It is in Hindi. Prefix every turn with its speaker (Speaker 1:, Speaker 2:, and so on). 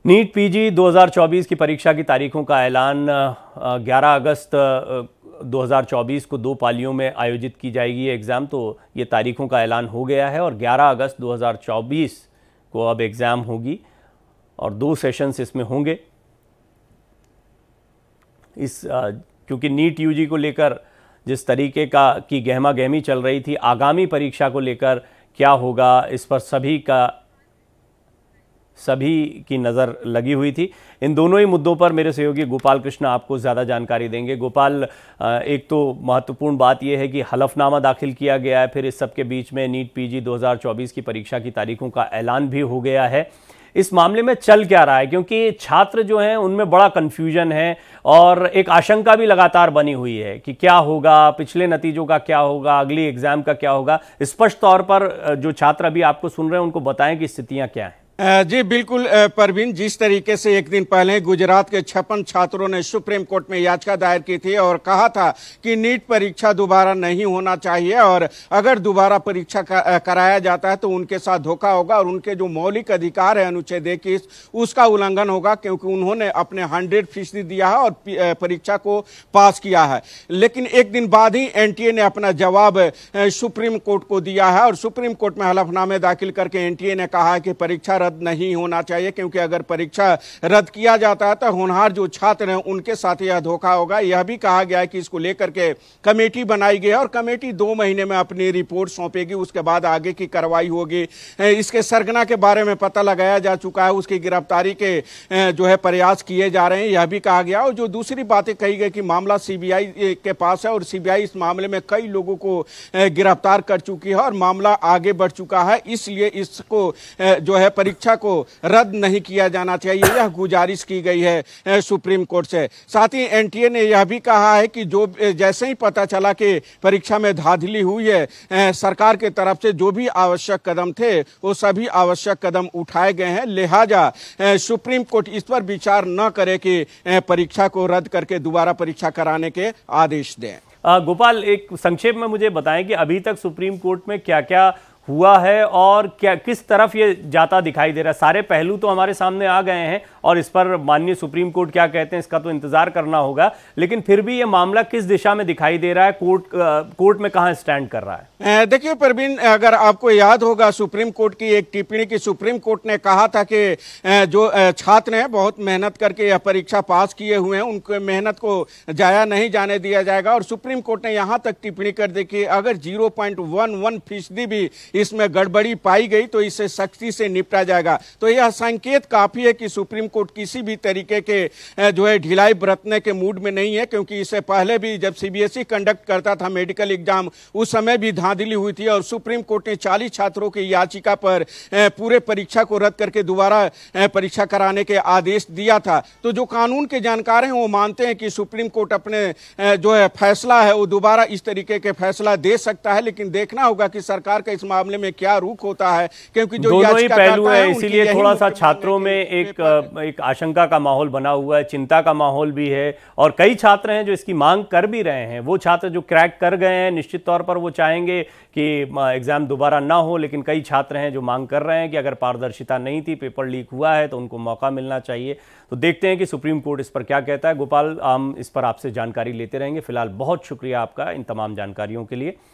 Speaker 1: नीट पीजी 2024 की परीक्षा की तारीखों का ऐलान 11 अगस्त 2024 को 2 पालियों में आयोजित की जाएगी ये एग्ज़ाम। तो ये तारीखों का ऐलान हो गया है और 11 अगस्त 2024 को अब एग्ज़ाम होगी और 2 सेशंस इसमें होंगे। क्योंकि नीट यूजी को लेकर जिस तरीके की गहमा गहमी चल रही थी, आगामी परीक्षा को लेकर क्या होगा, इस पर सभी की नज़र लगी हुई थी। इन दोनों ही मुद्दों पर मेरे सहयोगी गोपाल कृष्ण आपको ज़्यादा जानकारी देंगे। गोपाल, एक तो महत्वपूर्ण बात यह है कि हलफनामा दाखिल किया गया है, फिर इस सब के बीच में नीट पीजी 2024 की परीक्षा की तारीखों का ऐलान भी हो गया है। इस मामले में चल क्या रहा है, क्योंकि छात्र जो हैं उनमें बड़ा कन्फ्यूजन है और एक आशंका भी लगातार बनी हुई है कि क्या होगा, पिछले नतीजों का क्या होगा, अगली एग्जाम का क्या होगा। स्पष्ट तौर पर जो छात्र अभी आपको सुन रहे हैं उनको बताएं कि स्थितियां क्या हैं।
Speaker 2: जी बिल्कुल परवीन, जिस तरीके से एक दिन पहले गुजरात के 56 छात्रों ने सुप्रीम कोर्ट में याचिका दायर की थी और कहा था कि नीट परीक्षा दोबारा नहीं होना चाहिए और अगर दोबारा परीक्षा कराया जाता है तो उनके साथ धोखा होगा और उनके जो मौलिक अधिकार है अनुच्छेद 21 उसका उल्लंघन होगा, क्योंकि उन्होंने अपने 100% दिया है और परीक्षा को पास किया है। लेकिन एक दिन बाद ही एनटीए ने अपना जवाब सुप्रीम कोर्ट को दिया है और सुप्रीम कोर्ट में हलफनामे दाखिल करके एनटीए ने कहा है कि परीक्षा रद्द नहीं होना चाहिए, क्योंकि अगर परीक्षा रद्द किया जाता है तो होनहार जो छात्र हैं उनके साथ यह धोखा होगा। यह भी कहा गया है कि इसको लेकर के कमेटी बनाई गई है और कमेटी 2 महीने में अपनी रिपोर्ट सौंपेगी, उसके बाद आगे की कार्रवाई होगी। इसके सरगना के बारे में पता लगाया जा चुका है, उसकी गिरफ्तारी के जो है प्रयास किए जा रहे हैं, यह भी कहा गया। और जो दूसरी बातें कही गई कि मामला सीबीआई के पास है और सीबीआई इस मामले में कई लोगों को गिरफ्तार कर चुकी है और मामला आगे बढ़ चुका है, इसलिए इसको जो है परीक्षा को रद्द नहीं किया जाना चाहिए, यह गुजारिश की गई है सुप्रीम कोर्ट से। साथ ही एनटीए ने यह भी कहा है कि जो जैसे ही पता चला कि परीक्षा में धांधली हुई है, सरकार के तरफ से जो भी आवश्यक कदम थे वो सभी आवश्यक कदम उठाए गए हैं, लिहाजा सुप्रीम कोर्ट इस पर विचार न करे कि परीक्षा को रद्द करके दोबारा परीक्षा कराने के आदेश दें।
Speaker 1: गोपाल, एक संक्षेप में मुझे बताएं कि अभी तक सुप्रीम कोर्ट में क्या क्या हुआ है और क्या किस तरफ ये जाता दिखाई दे रहा है। सारे पहलू तो हमारे सामने आ गए हैं और इस पर माननीय सुप्रीम कोर्ट क्या कहते हैं इसका तो इंतजार करना होगा, लेकिन फिर भी ये मामला किस दिशा में दिखाई दे रहा है, कोर्ट में कहां स्टैंड कर रहा है?
Speaker 2: देखिए परवीन, अगर आपको याद होगा सुप्रीम कोर्ट की एक टिप्पणी की सुप्रीम कोर्ट ने कहा था कि जो छात्र हैं बहुत मेहनत करके यह परीक्षा पास किए हुए हैं, उनके मेहनत को जाया नहीं जाने दिया जाएगा। और सुप्रीम कोर्ट ने यहां तक टिप्पणी कर दी कि अगर 0.11% भी इसमें गड़बड़ी पाई गई तो इससे सख्ती से निपटा जाएगा। तो यह संकेत काफी है कि सुप्रीम कोर्ट किसी भी तरीके के जो है ढिलाई बरतने के मूड में नहीं है, क्योंकि इससे पहले भी जब सीबीएसई कंडक्ट करता था मेडिकल एग्जाम, उस समय भी धांधली हुई थी और सुप्रीम कोर्ट ने 40 छात्रों की याचिका पर पूरे परीक्षा को रद्द करके दोबारा परीक्षा कराने के आदेश दिया था। तो जो कानून के जानकार हैं वो मानते हैं कि सुप्रीम कोर्ट अपने जो है फैसला है वो दोबारा इस तरीके के फैसला दे सकता है, लेकिन देखना होगा कि सरकार का इस मामले में क्या रुख होता है, क्योंकि जो
Speaker 1: दोनों ही पहलू है, इसीलिए थोड़ा सा छात्रों में एक आशंका का माहौल बना हुआ है, चिंता का माहौल भी है और कई छात्र हैं जो इसकी मांग कर भी रहे हैं। वो छात्र जो क्रैक कर गए हैं निश्चित तौर पर वो चाहेंगे कि एग्जाम दोबारा ना हो, लेकिन कई छात्र हैं जो मांग कर रहे हैं कि अगर पारदर्शिता नहीं थी, पेपर लीक हुआ है तो उनको मौका मिलना चाहिए। तो देखते हैं कि सुप्रीम कोर्ट इस पर क्या कहता है। गोपाल, हम इस पर आपसे जानकारी लेते रहेंगे। फिलहाल बहुत शुक्रिया आपका इन तमाम जानकारियों के लिए।